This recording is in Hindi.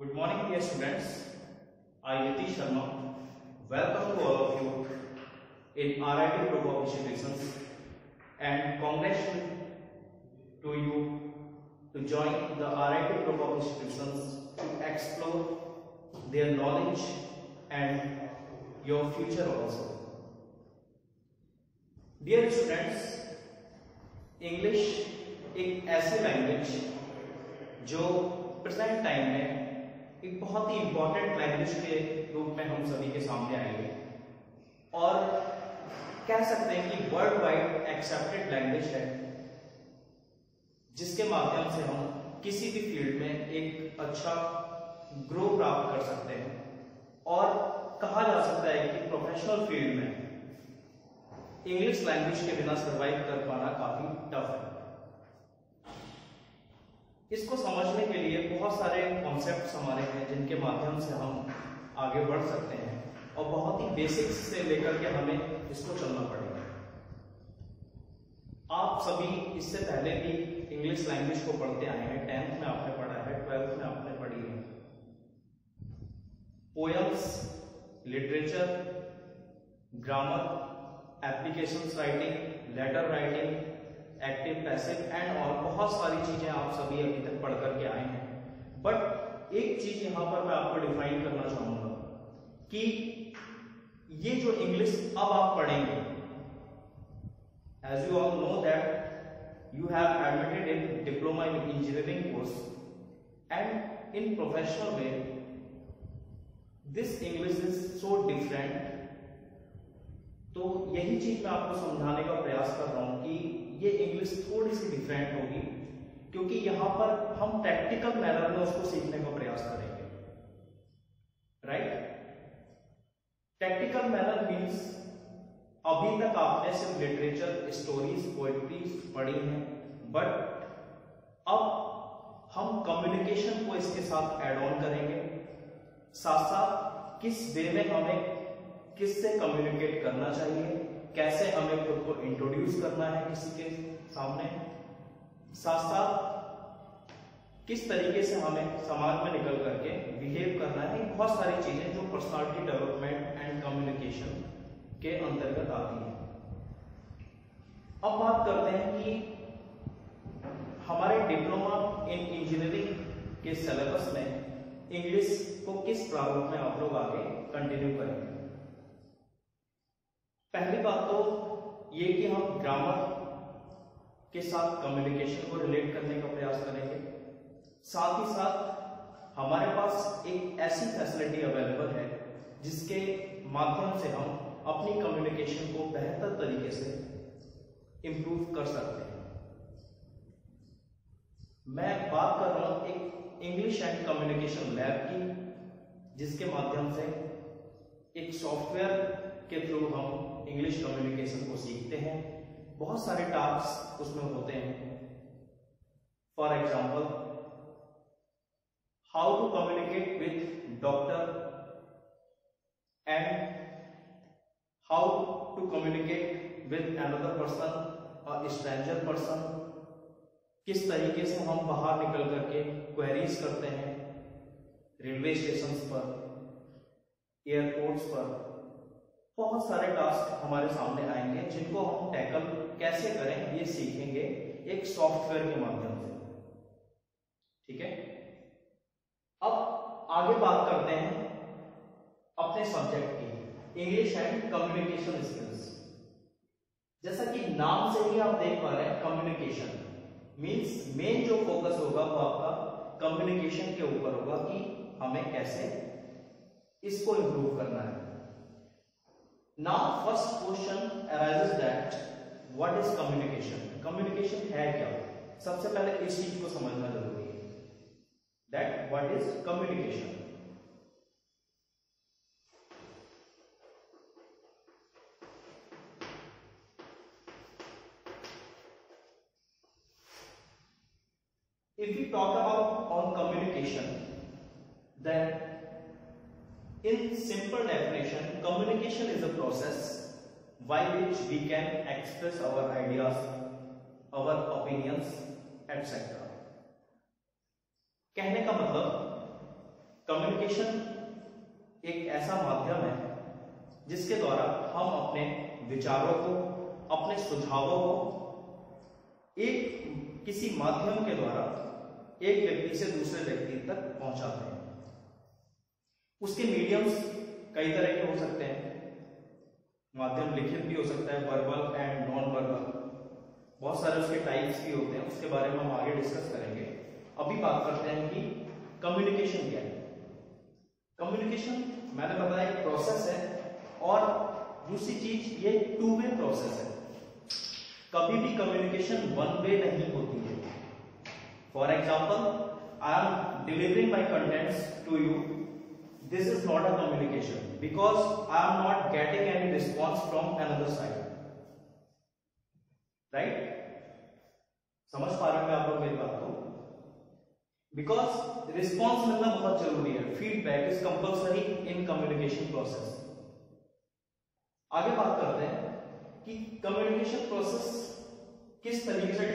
Good morning, dear students. I, Yatish Sharma, welcome to all of you in RIT Group of Institutions and congratulations to you to join the RIT Group of Institutions to explore their knowledge and your future also. Dear students, English एक ऐसी लैंग्वेज जो प्रेजेंट टाइम में एक बहुत ही इंपॉर्टेंट लैंग्वेज के रूप में हम सभी के सामने आई है और कह सकते हैं कि वर्ल्ड वाइड एक्सेप्टेड लैंग्वेज है, जिसके माध्यम से हम किसी भी फील्ड में एक अच्छा ग्रो प्राप्त कर सकते हैं और कहा जा सकता है कि प्रोफेशनल फील्ड में इंग्लिश लैंग्वेज के बिना सरवाइव कर पाना काफी टफ है। इसको समझने के लिए बहुत सारे कॉन्सेप्ट्स हमारे हैं जिनके माध्यम से हम आगे बढ़ सकते हैं और बहुत ही बेसिक्स से लेकर के हमें इसको चलना पड़ेगा। आप सभी इससे पहले भी इंग्लिश लैंग्वेज को पढ़ते आए हैं, 10th में आपने पढ़ा है, 12th में आपने पढ़ी है। Poems, literature, grammar, applications writing, letter writing, active passive and और बहुत सारी चीजें आप सभी अभी तक पढ़ करके आए हैं। बट एक चीज यहां पर मैं आपको डिफाइन करना चाहूंगा कि ये जो इंग्लिश अब आप पढ़ेंगे, as you all know that you have admitted in diploma in engineering course and in professional way this English is so different. तो यही चीज मैं आपको समझाने का प्रयास कर रहा हूं कि ये इंग्लिश थोड़ी सी डिफरेंट होगी, क्योंकि यहां पर हम प्रैक्टिकल मैनर में उसको सीखने का प्रयास करेंगे। राइट? प्रैक्टिकल मैनर मीन्स अभी तक आपने सिर्फ लिटरेचर, स्टोरीज, पोएट्रीज पढ़ी हैं, बट अब हम कम्युनिकेशन को इसके साथ ऐड ऑन करेंगे। साथ साथ किस वे में हमें किससे कम्युनिकेट करना चाहिए, कैसे हमें खुद को इंट्रोड्यूस करना है किसी के सामने, साथ साथ किस तरीके से हमें समाज में निकल करके बिहेव करना है। बहुत सारी चीजें जो पर्सनालिटी डेवलपमेंट एंड कम्युनिकेशन के अंतर्गत आती हैं। अब बात करते हैं कि हमारे डिप्लोमा इन इंजीनियरिंग के सिलेबस में इंग्लिश को किस प्रारूप में आप लोग आगे कंटिन्यू करेंगे। पहली बात तो ये कि हम ग्रामर के साथ कम्युनिकेशन को रिलेट करने का प्रयास करेंगे। साथ ही साथ हमारे पास एक ऐसी फैसिलिटी अवेलेबल है जिसके माध्यम से हम अपनी कम्युनिकेशन को बेहतर तरीके से इंप्रूव कर सकते हैं। मैं बात कर रहा हूं एक इंग्लिश एंड कम्युनिकेशन लैब की, जिसके माध्यम से एक सॉफ्टवेयर के थ्रू हम इंग्लिश कम्युनिकेशन को सीखते हैं। बहुत सारे टास्क उसमें होते हैं। For example, how to communicate with doctor and how to communicate with another person, a stranger person. किस तरीके से हम बाहर निकल करके क्वेरीज करते हैं रेलवे स्टेशन पर, एयरपोर्ट्स पर। बहुत सारे टास्क हमारे सामने आएंगे जिनको हम टैकल कैसे करें ये सीखेंगे एक सॉफ्टवेयर के माध्यम से। ठीक है? अब आगे बात करते हैं अपने सब्जेक्ट की, इंग्लिश एंड कम्युनिकेशन स्किल्स। जैसा कि नाम से ही आप देख पा रहे हैं, कम्युनिकेशन मींस मेन जो फोकस होगा वो आपका कम्युनिकेशन के ऊपर होगा कि हमें कैसे इसको इंप्रूव करना है। Now first question arises that what is communication? Communication है क्या? सबसे पहले इस चीज को समझना जरूरी है। That what is communication? If we talk about on communication, then in simple definition, communication is a process by which we can express our ideas, our opinions, etc. कहने का मतलब कम्युनिकेशन एक ऐसा माध्यम है जिसके द्वारा हम अपने विचारों को, अपने सुझावों को एक किसी माध्यम के द्वारा एक व्यक्ति से दूसरे व्यक्ति तक पहुंचाते हैं। उसके मीडियम्स कई तरह के हो सकते हैं। माध्यम लिखित भी हो सकता है, वर्बल एंड नॉन वर्बल, बहुत सारे उसके टाइप्स भी होते हैं, उसके बारे में हम आगे डिस्कस करेंगे। अभी बात करते हैं कि कम्युनिकेशन क्या है। कम्युनिकेशन मैंने बताया एक प्रोसेस है, और दूसरी चीज ये टू वे प्रोसेस है। कभी भी कम्युनिकेशन वन वे नहीं होती है। For example, I am delivering my contents to you, this is not a communication because I am not getting any response from another side. Right? समझ पा रहे हैं आप लोग मेरी बात को? बिकॉज रिस्पॉन्स मिलना बहुत जरूरी है। Feedback is compulsory in communication process. आगे बात करते हैं कि कम्युनिकेशन प्रोसेस किस तरीके से